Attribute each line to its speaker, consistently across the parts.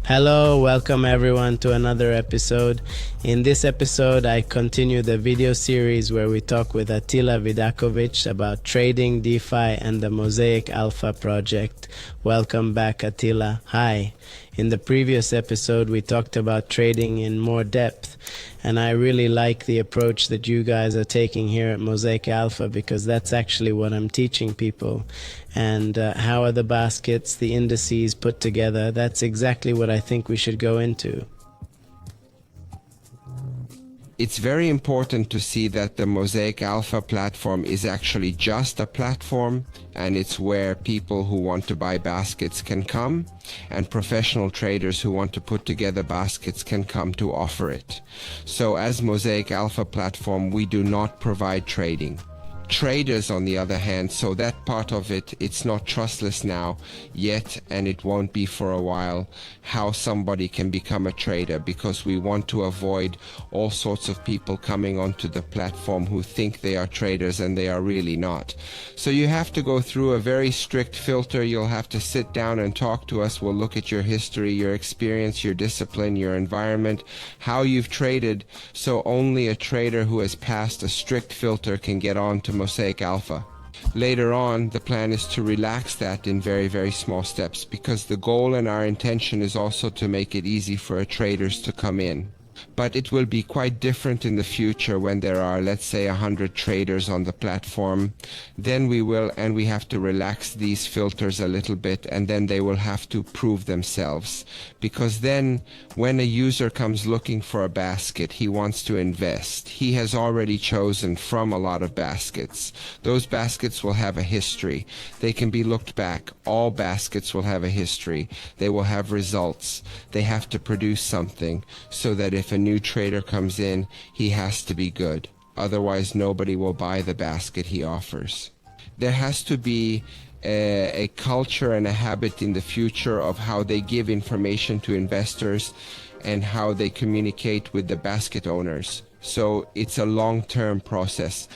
Speaker 1: Hello, welcome everyone to another episode. In this episode, I continue the video series where we talk with Attila Vidákovics about trading, DeFi, and the Mosaic Alpha project. Welcome back, Attila. Hi. In the previous episode, we talked about trading in more depth, and I really like the approach that you guys are taking here at Mosaic Alpha because that's actually what I'm teaching people. And how are the baskets, the indices put together? That's exactly what I think we should go into.
Speaker 2: It's very important to see that the Mosaic Alpha platform is actually just a platform, and it's where people who want to buy baskets can come, and professional traders who want to put together baskets can come to offer it. So as Mosaic Alpha platform, we do not provide trading. Traders, on the other hand, so that part of it, it's not trustless now yet, and it won't be for a while, how somebody can become a trader, because we want to avoid all sorts of people coming onto the platform who think they are traders and they are really not. So you have to go through a very strict filter. You'll have to sit down and talk to us. We'll look at your history, your experience, your discipline, your environment, how you've traded, so only a trader who has passed a strict filter can get on to Mosaic Alpha. Later on, the plan is to relax that in very, very small steps, because the goal and our intention is also to make it easy for traders to come in. But it will be quite different in the future when there are, let's say, 100 traders on the platform. Then we have to relax these filters a little bit, and then they will have to prove themselves. Because then, when a user comes looking for a basket, he wants to invest. He has already chosen from a lot of baskets. Those baskets will have a history. They can be looked back. All baskets will have a history. They will have results. They have to produce something, so that if a new trader comes in, he has to be good. Otherwise, nobody will buy the basket he offers. There has to be a culture and a habit in the future of how they give information to investors and how they communicate with the basket owners. So it's a long-term process.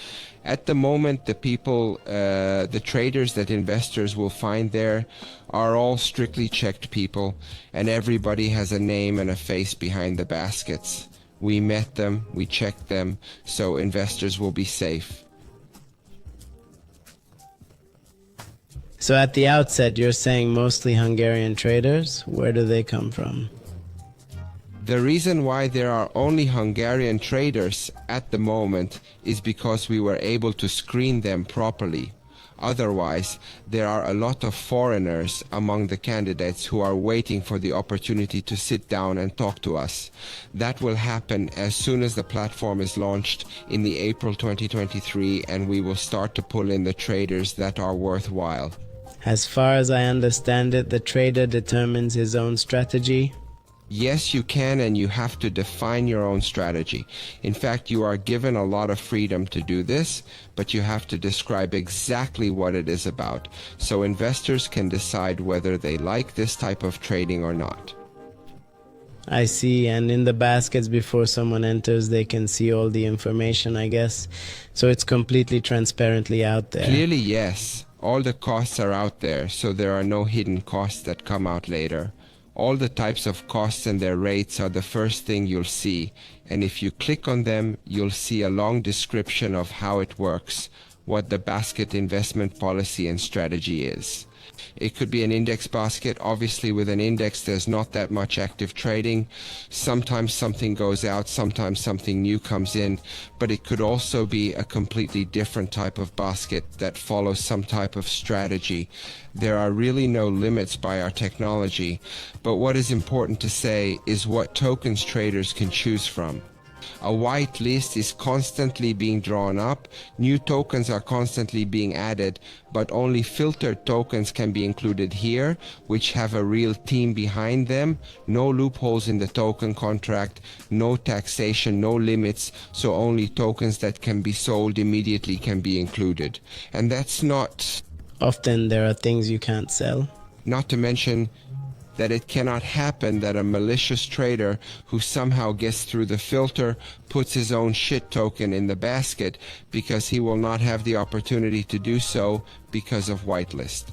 Speaker 2: At the moment, the people, the traders that investors will find there are all strictly checked people, and everybody has a name and a face behind the baskets. We met them, we checked them, so investors will be safe.
Speaker 1: So at the outset, you're saying mostly Hungarian traders? Where do they come from?
Speaker 2: The reason why there are only Hungarian traders at the moment is because we were able to screen them properly. Otherwise, there are a lot of foreigners among the candidates who are waiting for the opportunity to sit down and talk to us. That will happen as soon as the platform is launched in the April 2023, and we will start to pull in the traders that are worthwhile.
Speaker 1: As far as I understand it, the trader determines his own strategy.
Speaker 2: Yes, you can, and you have to define your own strategy. In fact, you are given a lot of freedom to do this, but you have to describe exactly what it is about, so investors can decide whether they like this type of trading or not.
Speaker 1: I see, and in the baskets before someone enters, they can see all the information, I guess. So it's completely transparently out there.
Speaker 2: Clearly, yes. All the costs are out there, so there are no hidden costs that come out later. All the types of costs and their rates are the first thing you'll see, and if you click on them, you'll see a long description of how it works, what the basket investment policy and strategy is. It could be an index basket. Obviously, with an index, there's not that much active trading. Sometimes something goes out, sometimes something new comes in, but it could also be a completely different type of basket that follows some type of strategy. There are really no limits by our technology, but what is important to say is what tokens traders can choose from. A white list is constantly being drawn up, new tokens are constantly being added, but only filtered tokens can be included here, which have a real team behind them, no loopholes in the token contract, no taxation, no limits, so only tokens that can be sold immediately can be included. And that's not...
Speaker 1: Often there are things you can't sell.
Speaker 2: Not to mention that it cannot happen that a malicious trader who somehow gets through the filter puts his own shit token in the basket, because he will not have the opportunity to do so because of whitelist.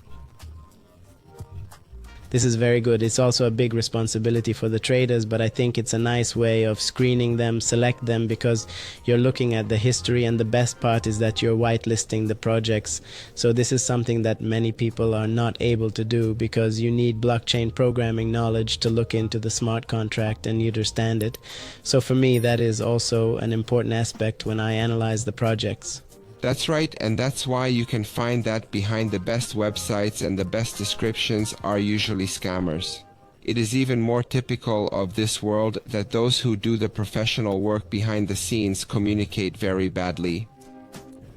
Speaker 1: This is very good. It's also a big responsibility for the traders, but I think it's a nice way of screening them, select them, because you're looking at the history, and the best part is that you're whitelisting the projects. So this is something that many people are not able to do, because you need blockchain programming knowledge to look into the smart contract and understand it. So for me, that is also an important aspect when I analyze the projects.
Speaker 2: That's right, and that's why you can find that behind the best websites and the best descriptions are usually scammers. It is even more typical of this world that those who do the professional work behind the scenes communicate very badly.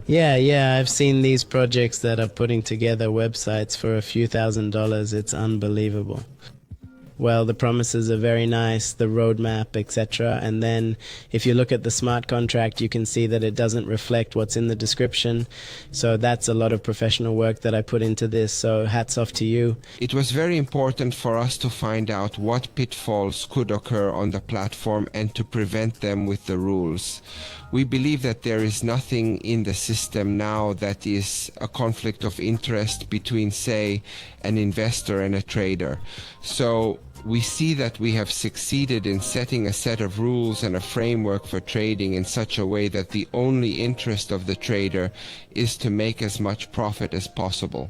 Speaker 1: Yeah, I've seen these projects that are putting together websites for a few $1,000s. It's unbelievable. Well, the promises are very nice, the roadmap, etc. And then if you look at the smart contract, you can see that it doesn't reflect what's in the description. So that's a lot of professional work that I put into this. So hats off to you.
Speaker 2: It was very important for us to find out what pitfalls could occur on the platform and to prevent them with the rules. We believe that there is nothing in the system now that is a conflict of interest between, say, an investor and a trader. So we see that we have succeeded in setting a set of rules and a framework for trading in such a way that the only interest of the trader is to make as much profit as possible.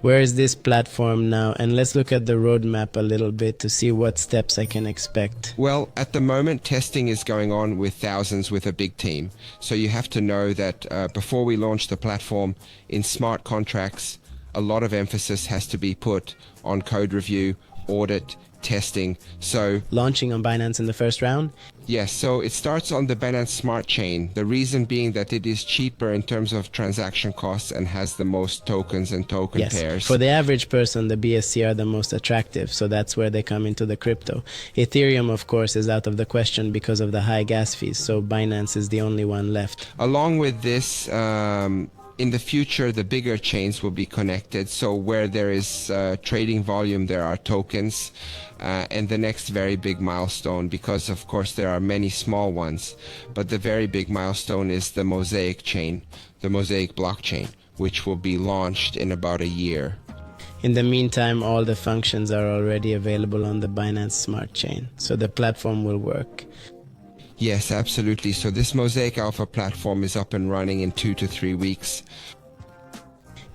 Speaker 1: Where is this platform now? And let's look at the roadmap a little bit to see what steps I can expect.
Speaker 2: Well, at the moment, testing is going on with thousands with a big team. So you have to know that before we launch the platform in smart contracts, a lot of emphasis has to be put on code review, audit, testing. So
Speaker 1: launching on Binance in the first round?
Speaker 2: Yes, so it starts on the Binance Smart Chain. The reason being that it is cheaper in terms of transaction costs and has the most tokens and token pairs.
Speaker 1: For the average person, the BSC are the most attractive, so that's where they come into the crypto. Ethereum, of course, is out of the question because of the high gas fees, so Binance is the only one left.
Speaker 2: Along with this, in the future, the bigger chains will be connected. So where there is trading volume, there are tokens. And the next very big milestone, because of course there are many small ones, but the very big milestone is the Mosaic chain, the Mosaic blockchain, which will be launched in about a year.
Speaker 1: In the meantime, all the functions are already available on the Binance Smart Chain, so the platform will work.
Speaker 2: Yes, absolutely. So this Mosaic Alpha platform is up and running in 2 to 3 weeks.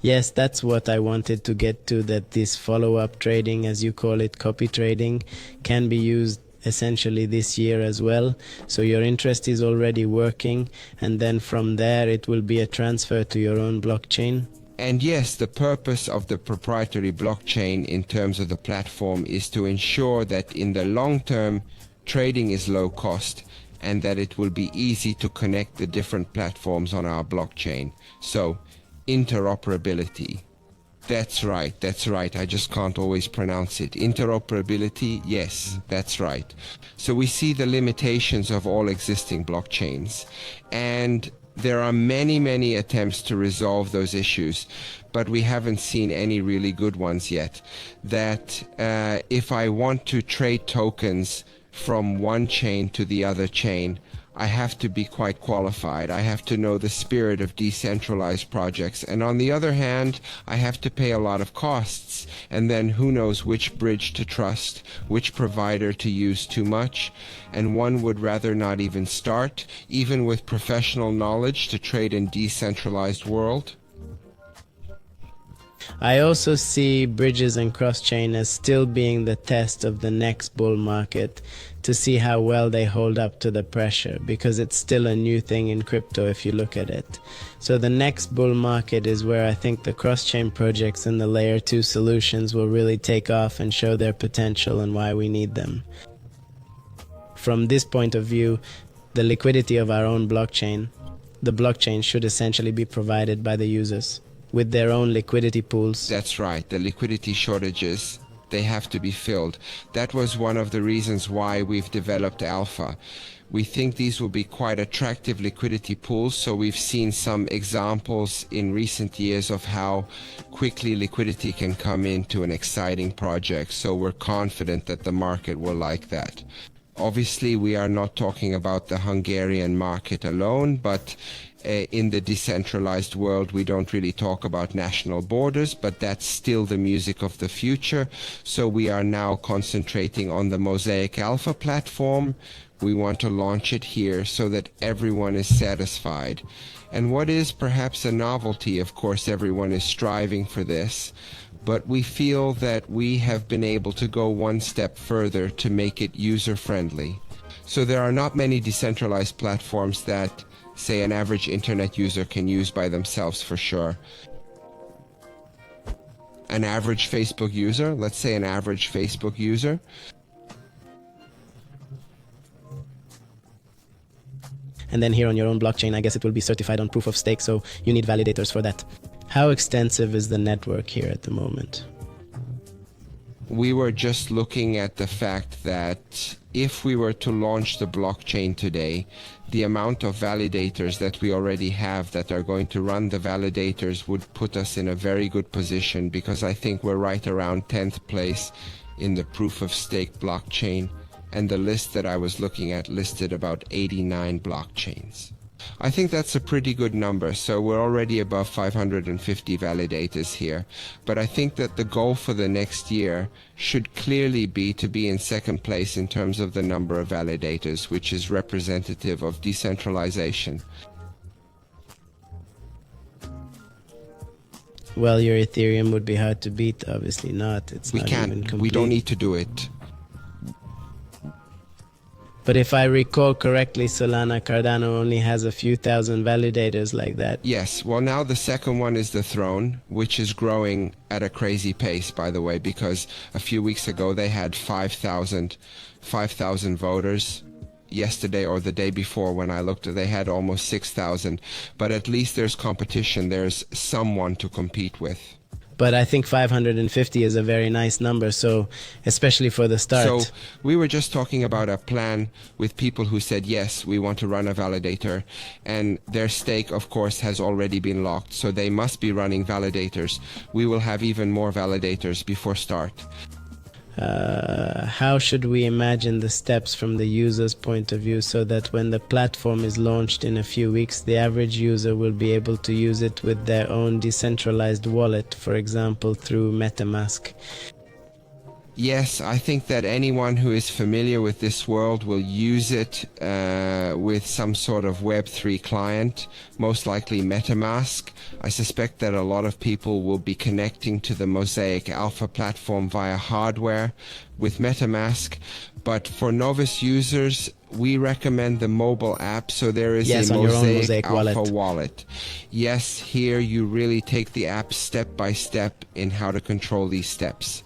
Speaker 1: Yes, that's what I wanted to get to, that this follow-up trading, as you call it, copy trading, can be used essentially this year as well. So your interest is already working, and then from there it will be a transfer to your own blockchain.
Speaker 2: And yes, the purpose of the proprietary blockchain in terms of the platform is to ensure that in the long term, trading is low cost and that it will be easy to connect the different platforms on our blockchain. So interoperability. That's right. I just can't always pronounce it. Interoperability, yes, that's right. So we see the limitations of all existing blockchains. And there are many attempts to resolve those issues, but we haven't seen any really good ones yet. That if I want to trade tokens from one chain to the other chain, I have to be quite qualified. I have to know the spirit of decentralized projects. And on the other hand, I have to pay a lot of costs. And then who knows which bridge to trust, which provider to use too much. And one would rather not even start, even with professional knowledge, to trade in decentralized world.
Speaker 1: I also see bridges and cross-chain as still being the test of the next bull market, to see how well they hold up to the pressure, because it's still a new thing in crypto if you look at it. So the next bull market is where I think the cross-chain projects and the layer 2 solutions will really take off and show their potential and why we need them. From this point of view, the liquidity of our own blockchain, the blockchain should essentially be provided by the users with their own liquidity pools.
Speaker 2: That's right, the liquidity shortages, they have to be filled. That was one of the reasons why we've developed Alpha. We think these will be quite attractive liquidity pools, so we've seen some examples in recent years of how quickly liquidity can come into an exciting project, so we're confident that the market will like that. Obviously, we are not talking about the Hungarian market alone, but In the decentralized world, we don't really talk about national borders, but that's still the music of the future. So we are now concentrating on the Mosaic Alpha platform. We want to launch it here so that everyone is satisfied. And what is perhaps a novelty, of course, everyone is striving for this, but we feel that we have been able to go one step further to make it user-friendly. So there are not many decentralized platforms that, say, an average internet user can use by themselves for sure. An average Facebook user, let's say an average Facebook user,
Speaker 1: and then here on your own blockchain, I guess it will be certified on proof of stake, so you need validators for that. How extensive is the network here at the moment?
Speaker 2: We were just looking at the fact that if we were to launch the blockchain today, the amount of validators that we already have that are going to run the validators would put us in a very good position, because I think we're right around 10th place in the proof of stake blockchain, and the list that I was looking at listed about 89 blockchains. I think that's a pretty good number, so we're already above 550 validators here. But I think that the goal for the next year should clearly be to be in second place in terms of the number of validators, which is representative of decentralization.
Speaker 1: Well, your Ethereum would be hard to beat, obviously not. It's not even complete.
Speaker 2: We don't need to do it.
Speaker 1: But if I recall correctly, Solana Cardano only has a few thousand validators like that.
Speaker 2: Yes, well now the second one is the Throne, which is growing at a crazy pace, by the way, because a few weeks ago they had 5,000 voters. Yesterday or the day before when I looked, they had almost 6,000. But at least there's competition, there's someone to compete with.
Speaker 1: But I think 550 is a very nice number, so especially for the start.
Speaker 2: So we were just talking about a plan with people who said, yes, we want to run a validator, and their stake, of course, has already been locked, so they must be running validators. We will have even more validators before start.
Speaker 1: How should we imagine the steps from the user's point of view so that when the platform is launched in a few weeks, the average user will be able to use it with their own decentralized wallet, for example, through MetaMask?
Speaker 2: Yes, I think that anyone who is familiar with this world will use it with some sort of Web3 client, most likely MetaMask. I suspect that a lot of people will be connecting to the Mosaic Alpha platform via hardware with MetaMask. But for novice users, we recommend the mobile app, so there is a Mosaic Alpha wallet. Yes, here you really take the app step by step in how to control these steps.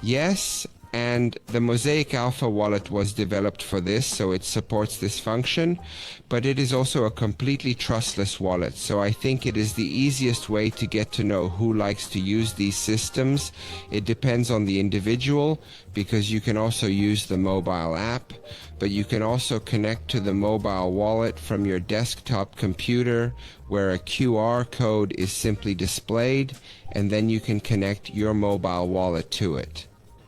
Speaker 2: Yes, and the Mosaic Alpha wallet was developed for this, so it supports this function, but it is also a completely trustless wallet, so I think it is the easiest way to get to know who likes to use these systems. It depends on the individual, because you can also use the mobile app, but you can also connect to the mobile wallet from your desktop computer, where a QR code is simply displayed, and then you can connect your mobile wallet to it.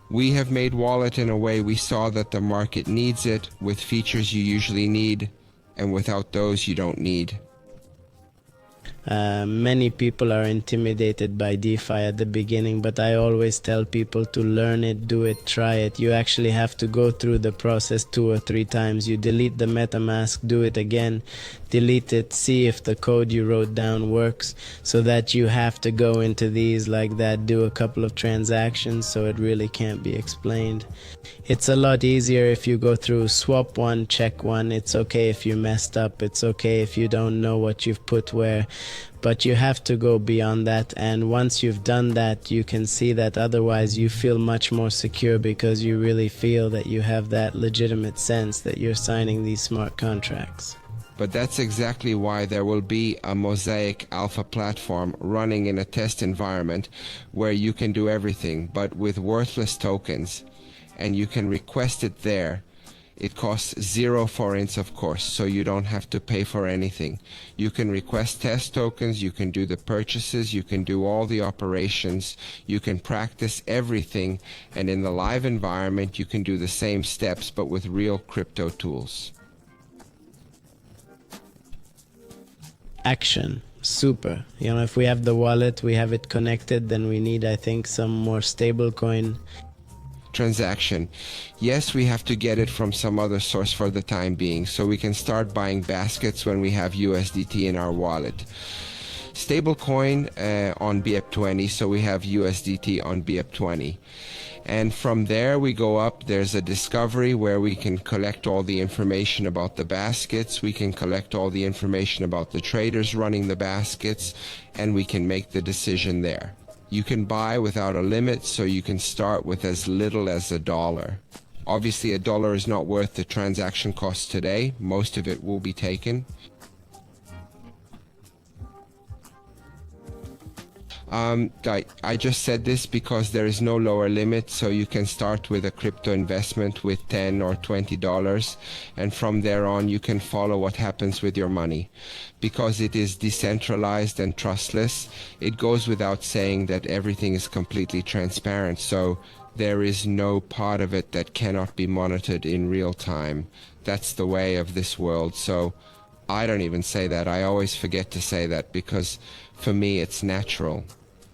Speaker 2: We have made wallet in a way we saw that the market needs it, with features you usually need, and without those you don't need.
Speaker 1: Many people are intimidated by DeFi at the beginning, but I always tell people to learn it, do it, try it. You actually have to go through the process 2 or 3 times. You delete the MetaMask, do it again, delete it, see if the code you wrote down works, so that you have to go into these like that, do a couple of transactions, so it really can't be explained. It's a lot easier if you go through swap one, check one. It's okay if you messed up, it's okay if you don't know what you've put where, but you have to go beyond that. And once you've done that, you can see that otherwise you feel much more secure, because you really feel that you have that legitimate sense that you're signing these smart contracts.
Speaker 2: But that's exactly why there will be a Mosaic Alpha platform running in a test environment where you can do everything, but with worthless tokens, and you can request it there. It costs 0 forints, of course, so you don't have to pay for anything. You can request test tokens, you can do the purchases, you can do all the operations, you can practice everything, and in the live environment you can do the same steps but with real crypto tools.
Speaker 1: action. Super. If we have the wallet, we have it connected, then we need, I think, some more stable coin.
Speaker 2: Transaction. Yes, we have to get it from some other source for the time being, so we can start buying baskets when we have USDT in our wallet. Stablecoin on BEP20, so we have USDT on BEP20. And from there we go up. There's a discovery where we can collect all the information about the baskets, we can collect all the information about the traders running the baskets, and we can make the decision there. You can buy without a limit, so you can start with as little as $1. Obviously $1 is not worth the transaction cost today. Most of it will be taken. I just said this because there is no lower limit, so you can start with a crypto investment with $10 or $20, and from there on you can follow what happens with your money. Because it is decentralized and trustless, it goes without saying that everything is completely transparent, so there is no part of it that cannot be monitored in real time. That's the way of this world. So I don't even say that. I always forget to say that because for me it's natural.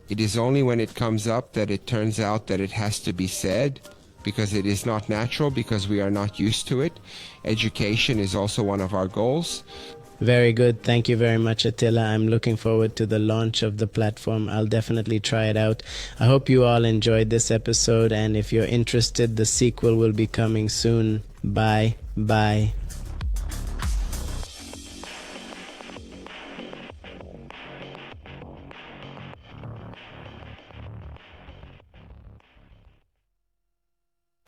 Speaker 2: It is only when it comes up that it turns out that it has to be said, because it is not natural, because we are not used to it. Education is also one of our goals.
Speaker 1: Very good. Thank you very much, Attila. I'm looking forward to the launch of the platform. I'll definitely try it out. I hope you all enjoyed this episode, and if you're interested, the sequel will be coming soon. Bye. Bye.